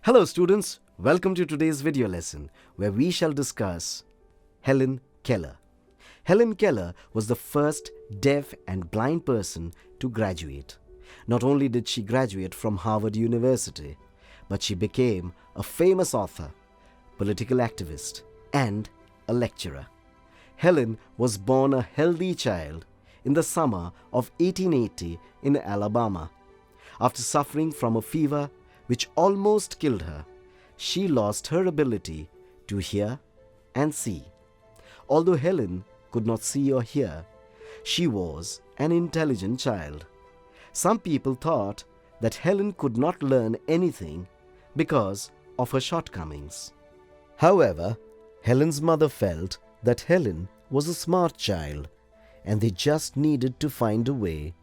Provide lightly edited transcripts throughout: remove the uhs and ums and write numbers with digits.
Hello students, welcome to today's video lesson where we shall discuss Helen Keller. Helen Keller was the first deaf and blind person to graduate. Not only did she graduate from Harvard University, but she became a famous author, political activist, and a lecturer. Helen was born a healthy child in the summer of 1880 in Alabama. After suffering from a fever which almost killed her, she lost her ability to hear and see. Although Helen could not see or hear, she was an intelligent child. Some people thought that Helen could not learn anything because of her shortcomings. However, Helen's mother felt that Helen was a smart child and they just needed to find a way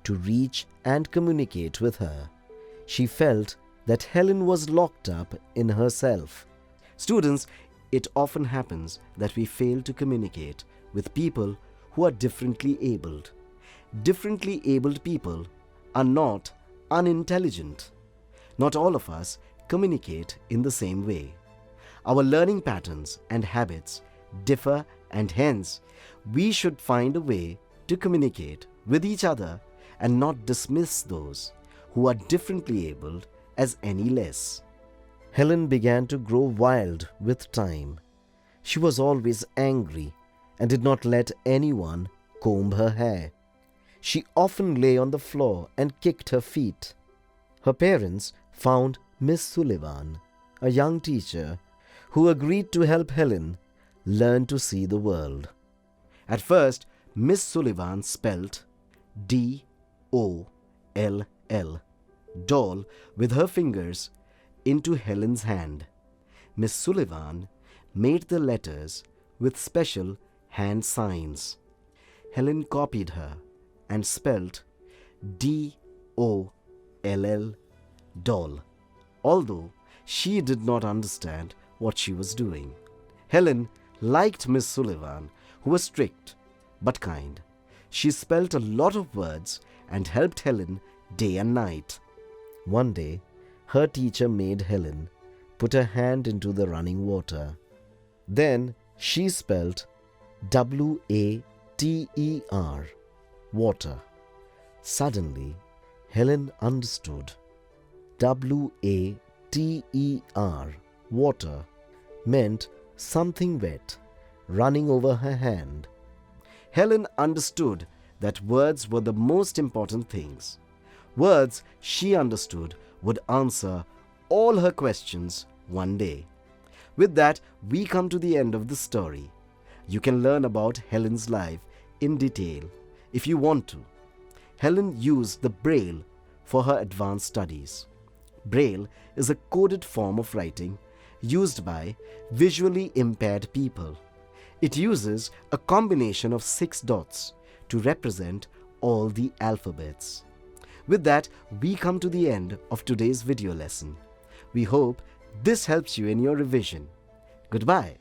to reach and communicate with her. She felt that Helen was locked up in herself. Students, it often happens that we fail to communicate with people who are differently abled. Differently abled people are not unintelligent. Not all of us communicate in the same way. Our learning patterns and habits differ, and hence we should find a way to communicate with each other and not dismiss those who are differently abled as any less. Helen began to grow wild with time. She was always angry and did not let anyone comb her hair. She often lay on the floor and kicked her feet. Her parents found Miss Sullivan, a young teacher, who agreed to help Helen learn to see the world. At first, Miss Sullivan spelt D-O-L-L, doll, with her fingers into Helen's hand. Miss Sullivan made the letters with special hand signs. Helen copied her and spelt D-O-L-L, doll, although she did not understand what she was doing. Helen liked Miss Sullivan, who was strict but kind. She spelt a lot of words and helped Helen day and night. One day, her teacher made Helen put her hand into the running water. Then she spelt W-A-T-E-R, water. Suddenly, Helen understood. W-A-T-E-R, water, meant something wet running over her hand. Helen understood that words were the most important things. Words she understood would answer all her questions one day. With that, we come to the end of the story. You can learn about Helen's life in detail if you want to. Helen used the Braille for her advanced studies. Braille is a coded form of writing used by visually impaired people. It uses a combination of 6 dots to represent all the alphabets. With that, we come to the end of today's video lesson. We hope this helps you in your revision. Goodbye.